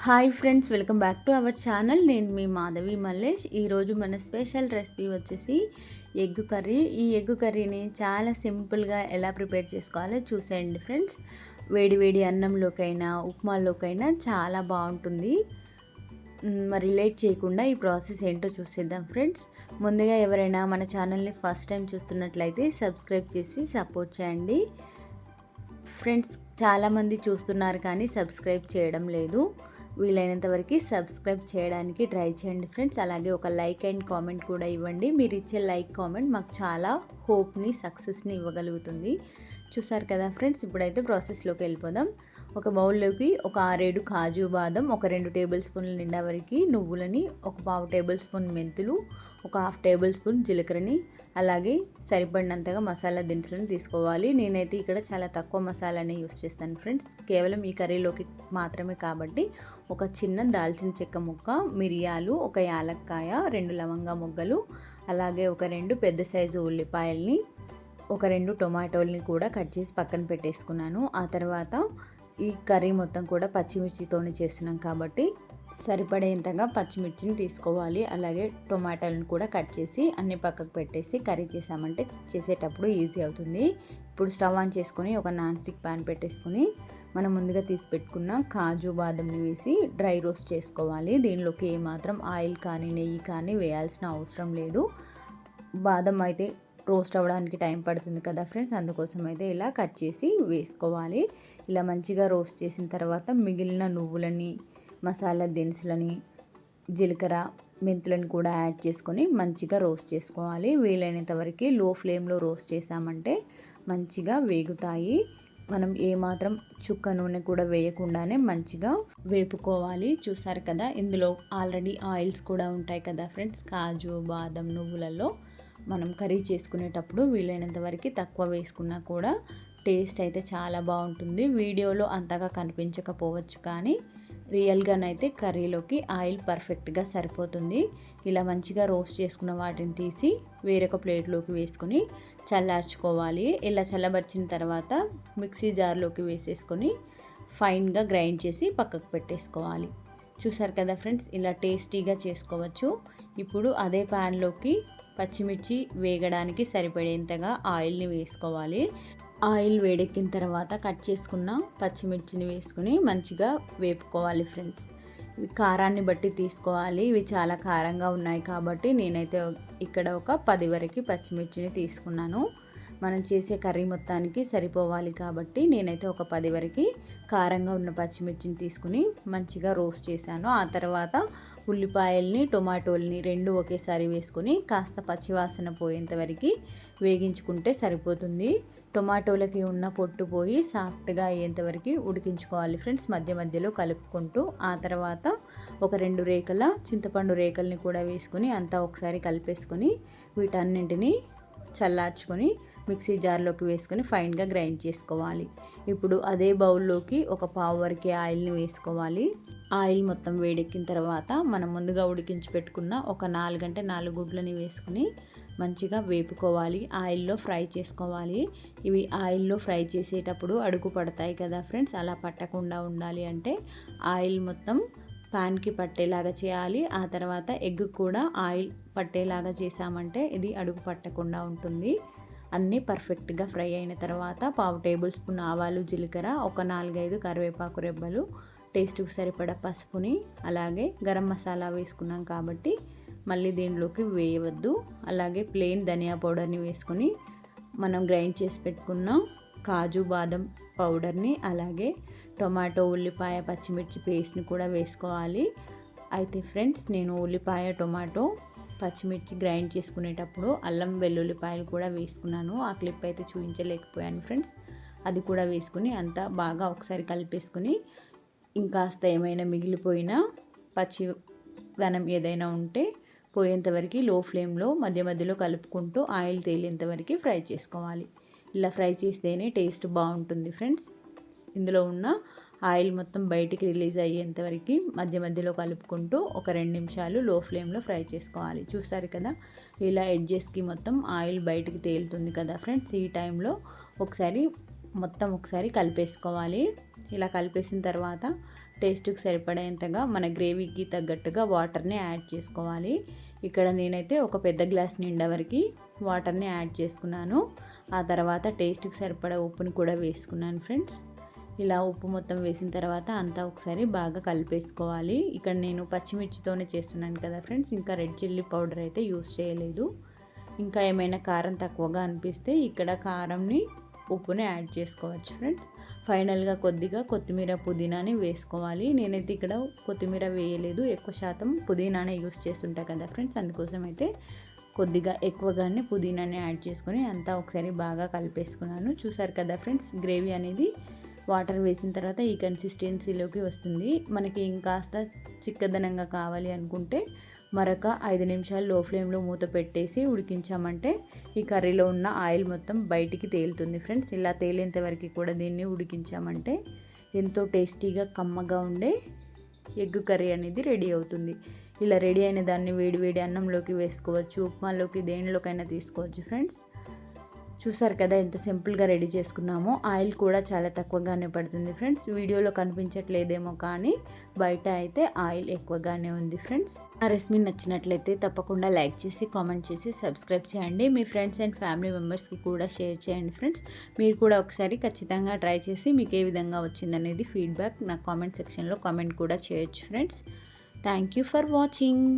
Hi friends, welcome back to our channel. నేను మీ మాధవి మల్లేష్. ఈరోజు మన స్పెషల్ రెసిపీ వచ్చేసి ఎగ్ కర్రీ. ఈ ఎగ్ కర్రీని చాలా సింపుల్గా ఎలా ప్రిపేర్ చేసుకోవాలో చూసేయండి ఫ్రెండ్స్. వేడి వేడి అన్నంలోకైనా ఉప్మాలోకైనా చాలా బాగుంటుంది. మరి లేట్ చేయకుండా ఈ ప్రాసెస్ ఏంటో చూసేద్దాం ఫ్రెండ్స్. ముందుగా ఎవరైనా మన ఛానల్ని ఫస్ట్ టైం చూస్తున్నట్లయితే సబ్స్క్రైబ్ చేసి సపోర్ట్ చేయండి ఫ్రెండ్స్. చాలామంది చూస్తున్నారు కానీ సబ్స్క్రైబ్ చేయడం లేదు. వీలైనంత వరకు సబ్స్క్రైబ్ చేయడానికి ట్రై చేయండి ఫ్రెండ్స్. అలాగే ఒక లైక్ అండ్ కామెంట్ కూడా ఇవ్వండి. మీరు ఇచ్చే లైక్ కామెంట్ మాకు చాలా హోప్ని, సక్సెస్ని ఇవ్వగలుగుతుంది. చూసారు కదా ఫ్రెండ్స్, ఇప్పుడైతే ప్రాసెస్లోకి వెళ్ళిపోదాం. ఒక బౌల్లోకి ఒక 6-7 కాజు బాదం, ఒక 2 టేబుల్ స్పూన్ల నిండా వరకు నువ్వులని, ఒక 1/2 టేబుల్ స్పూన్ మెంతులు, ఒక 1/2 టేబుల్ స్పూన్ జీలకర్రని, అలాగే సరిపడినంతగా మసాలా దినుసులను తీసుకోవాలి. నేనైతే ఇక్కడ చాలా తక్కువ మసాలానే యూస్ చేస్తాను ఫ్రెండ్స్, కేవలం ఈ కర్రీలోకి మాత్రమే కాబట్టి. ఒక చిన్న దాల్చిన చెక్క ముక్క, మిరియాలు, ఒక యాలక్కాయ, 2 లవంగా మొగ్గలు, అలాగే ఒక 2 పెద్ద సైజు ఉల్లిపాయల్ని, ఒక 2 టొమాటోల్ని కూడా కట్ చేసి పక్కన పెట్టేసుకున్నాను. ఆ తర్వాత ఈ కర్రీ మొత్తం కూడా పచ్చిమిర్చితోనే చేస్తున్నాం కాబట్టి సరిపడేంతగా పచ్చిమిర్చిని తీసుకోవాలి. అలాగే టొమాటోలను కూడా కట్ చేసి అన్ని పక్కకు పెట్టేసి కర్రీ చేసామంటే చేసేటప్పుడు ఈజీ అవుతుంది. ఇప్పుడు స్టవ్ ఆన్ చేసుకొని ఒక నాన్ స్టిక్ ప్యాన్ పెట్టేసుకొని మనం ముందుగా తీసి పెట్టుకున్న కాజు బాదంని వేసి డ్రై రోస్ట్ చేసుకోవాలి. దీనిలోకి ఏమాత్రం ఆయిల్ కానీ నెయ్యి కానీ వేయాల్సిన అవసరం లేదు. బాదం అయితే రోస్ట్ అవ్వడానికి టైం పడుతుంది కదా ఫ్రెండ్స్, అందుకోసం అయితే ఇలా కట్ చేసి వేసుకోవాలి. ఇలా మంచిగా రోస్ట్ చేసిన తర్వాత మిగిలిన నువ్వులని, మసాలా దినుసులని, జీలకర్ర, మెంతులను కూడా యాడ్ చేసుకొని మంచిగా రోస్ట్ చేసుకోవాలి. వీలైనంత వరకు లో ఫ్లేమ్లో రోస్ట్ చేసామంటే మంచిగా వేగుతాయి. మనం ఏమాత్రం చుక్క నూనె కూడా వేయకుండానే మంచిగా వేపుకోవాలి. చూసారు కదా, ఇందులో ఆల్రెడీ ఆయిల్స్ కూడా ఉంటాయి కదా ఫ్రెండ్స్. కాజు బాదం నువ్వులలో మనం కర్రీ చేసుకునేటప్పుడు వీలైనంత వరకు తక్కువ వేసుకున్నా కూడా టేస్ట్ అయితే చాలా బాగుంటుంది. వీడియోలో అంతగా కనిపించకపోవచ్చు కానీ రియల్గానైతే కర్రీలోకి ఆయిల్ పర్ఫెక్ట్గా సరిపోతుంది. ఇలా మంచిగా రోస్ట్ చేసుకున్న వాటిని తీసి వేరొక ప్లేట్లోకి వేసుకొని చల్లార్చుకోవాలి. ఇలా చల్లబరిచిన తర్వాత మిక్సీ జార్లోకి వేసేసుకొని ఫైన్గా గ్రైండ్ చేసి పక్కకు పెట్టేసుకోవాలి. చూసారు కదా ఫ్రెండ్స్, ఇలా టేస్టీగా చేసుకోవచ్చు. ఇప్పుడు అదే ప్యాన్లోకి పచ్చిమిర్చి వేగడానికి సరిపడేంతగా ఆయిల్ని వేసుకోవాలి. ఆయిల్ వేడెక్కిన తర్వాత కట్ చేసుకున్న పచ్చిమిర్చిని వేసుకుని మంచిగా వేపుకోవాలి ఫ్రెండ్స్. ఇవి కారాన్ని బట్టి తీసుకోవాలి. ఇవి చాలా కారంగా ఉన్నాయి కాబట్టి నేనైతే ఇక్కడ ఒక 10 వరకు పచ్చిమిర్చిని తీసుకున్నాను. మనం చేసే కర్రీ మొత్తానికి సరిపోవాలి కాబట్టి నేనైతే ఒక 10 వరకు కారంగా ఉన్న పచ్చిమిర్చిని తీసుకుని మంచిగా రోస్ట్ చేశాను. ఆ తర్వాత ఉల్లిపాయల్ని, టొమాటోల్ని 2 ఒకేసారి వేసుకొని కాస్త పచ్చివాసన పోయేంత వరకు వేగించుకుంటే సరిపోతుంది. టొమాటోలకి ఉన్న పొట్టు పోయి సాఫ్ట్గా అయ్యేంత వరకు ఉడికించుకోవాలి ఫ్రెండ్స్, మధ్య మధ్యలో కలుపుకుంటూ. ఆ తర్వాత ఒక 2 రేకల చింతపండు రేకల్ని కూడా వేసుకొని అంతా ఒకసారి కలిపేసుకొని వీటన్నింటినీ చల్లార్చుకొని మిక్సీ జార్లోకి వేసుకొని ఫైన్గా గ్రైండ్ చేసుకోవాలి. ఇప్పుడు అదే బౌల్లోకి ఒక పావు వరకు ఆయిల్ని వేసుకోవాలి. ఆయిల్ మొత్తం వేడెక్కిన తర్వాత మనం ముందుగా ఉడికించి పెట్టుకున్న ఒక 4 అంటే 4 గుడ్లని వేసుకొని మంచిగా వేపుకోవాలి. ఆయిల్లో ఫ్రై చేసుకోవాలి. ఇవి ఆయిల్లో ఫ్రై చేసేటప్పుడు అడుగు పడతాయి కదా ఫ్రెండ్స్, అలా పట్టకుండా ఉండాలి అంటే ఆయిల్ మొత్తం ప్యాన్కి పట్టేలాగా చేయాలి. ఆ తర్వాత ఎగ్ కూడా ఆయిల్ పట్టేలాగా చేసామంటే ఇది అడుగు పట్టకుండా ఉంటుంది. అన్నీ పర్ఫెక్ట్గా ఫ్రై అయిన తర్వాత 1/2 టేబుల్ స్పూన్ ఆవాలు, జీలకర్ర, ఒక 4-5 కరివేపాకు రెబ్బలు, టేస్ట్కి సరిపడా పసుపుని, అలాగే గరం మసాలా వేసుకున్నాం కాబట్టి మళ్ళీ దీనిలోకి వేయవద్దు. అలాగే ప్లెయిన్ ధనియా పౌడర్ని వేసుకొని మనం గ్రైండ్ చేసి పెట్టుకున్న కాజు బాదం పౌడర్ని, అలాగే టొమాటో, ఉల్లిపాయ, పచ్చిమిర్చి పేస్ట్ని కూడా వేసుకోవాలి. అయితే ఫ్రెండ్స్, నేను ఉల్లిపాయ, టొమాటో, పచ్చిమిర్చి గ్రైండ్ చేసుకునేటప్పుడు అల్లం వెల్లుల్లిపాయలు కూడా వేసుకున్నాను. ఆ క్లిప్ అయితే చూపించలేకపోయాను ఫ్రెండ్స్. అది కూడా వేసుకుని అంతా బాగా ఒకసారి కలిపేసుకుని ఇంకాస్త ఏమైనా మిగిలిపోయిన పచ్చిదనం ఏదైనా ఉంటే పోయేంత వరకు లో ఫ్లేమ్లో మధ్య మధ్యలో కలుపుకుంటూ ఆయిల్ తేలేంత వరకు ఫ్రై చేసుకోవాలి. ఇలా ఫ్రై చేస్తేనే టేస్ట్ బాగుంటుంది ఫ్రెండ్స్. ఇందులో ఉన్న ఆయిల్ మొత్తం బయటికి రిలీజ్ అయ్యేంత వరకు మధ్య మధ్యలో కలుపుకుంటూ ఒక 2 నిమిషాలు లో ఫ్లేమ్లో ఫ్రై చేసుకోవాలి. చూసారు కదా, ఇలా ఎడ్జెస్కి మొత్తం ఆయిల్ బయటికి తేలుతుంది కదా ఫ్రెండ్స్. ఈ టైంలో ఒకసారి కలిపేసుకోవాలి. ఇలా కలిపేసిన తర్వాత టేస్ట్కి సరిపడేంతగా మన గ్రేవీకి తగ్గట్టుగా వాటర్ని యాడ్ చేసుకోవాలి. ఇక్కడ నేనైతే ఒక పెద్ద గ్లాస్ నిండా వరకు వాటర్ని యాడ్ చేసుకున్నాను. ఆ తర్వాత టేస్ట్కి సరిపడా ఉప్పుని కూడా వేసుకున్నాను ఫ్రెండ్స్. ఇలా ఉప్పు మొత్తం వేసిన తర్వాత అంతా ఒకసారి బాగా కలిపేసుకోవాలి. ఇక్కడ నేను పచ్చిమిర్చితోనే చేస్తున్నాను కదా ఫ్రెండ్స్, ఇంకా రెడ్ చిల్లీ పౌడర్ అయితే యూస్ చేయలేదు. ఇంకా ఏమైనా కారం తక్కువగా అనిపిస్తే ఇక్కడ కారంని ఉప్పుని యాడ్ చేసుకోవచ్చు ఫ్రెండ్స్. ఫైనల్గా కొద్దిగా కొత్తిమీర పుదీనాని వేసుకోవాలి. నేనైతే ఇక్కడ కొత్తిమీర వేయలేదు, ఎక్కువ శాతం పుదీనానే యూస్ చేస్తుంటా కదా ఫ్రెండ్స్, అందుకోసం అయితే కొద్దిగా ఎక్కువగానే పుదీనాని యాడ్ చేసుకొని అంతా ఒకసారి బాగా కలిపేసుకున్నాను. చూసారు కదా ఫ్రెండ్స్, గ్రేవీ అనేది వాటర్ వేసిన తర్వాత ఈ కన్సిస్టెన్సీలోకి వస్తుంది. మనకి ఇంకాస్త చిక్కదనంగా కావాలి అనుకుంటే మరొక 5 నిమిషాలు లో ఫ్లేమ్లో మూత పెట్టేసి ఉడికించామంటే ఈ కర్రీలో ఉన్న ఆయిల్ మొత్తం బయటికి తేలుతుంది ఫ్రెండ్స్. ఇలా తేలేంత వరకు కూడా దీన్ని ఉడికించామంటే ఎంతో టేస్టీగా కమ్మగా ఉండే ఎగ్ కర్రీ అనేది రెడీ అవుతుంది. ఇలా రెడీ అయిన దాన్ని వేడి వేడి అన్నంలోకి వేసుకోవచ్చు, ఉప్మాలోకి, దేనిలోకైనా తీసుకోవచ్చు ఫ్రెండ్స్. చూసారు కదా ఎంత సింపుల్గా రెడీ చేసుకున్నామో. ఆయిల్ కూడా చాలా తక్కువగానే పడుతుంది ఫ్రెండ్స్. వీడియోలో కనిపించట్లేదేమో కానీ బయట అయితే ఆయిల్ ఎక్కువగానే ఉంది ఫ్రెండ్స్. ఆ రెసిపీ నచ్చినట్లయితే తప్పకుండా లైక్ చేసి, కామెంట్ చేసి, సబ్స్క్రైబ్ చేయండి. మీ ఫ్రెండ్స్ అండ్ ఫ్యామిలీ మెంబర్స్కి కూడా షేర్ చేయండి ఫ్రెండ్స్. మీరు కూడా ఒకసారి ఖచ్చితంగా ట్రై చేసి మీకు ఏ విధంగా వచ్చిందనేది ఫీడ్బ్యాక్ నా కామెంట్ సెక్షన్లో కామెంట్ కూడా చేయొచ్చు friends. Thank you for watching.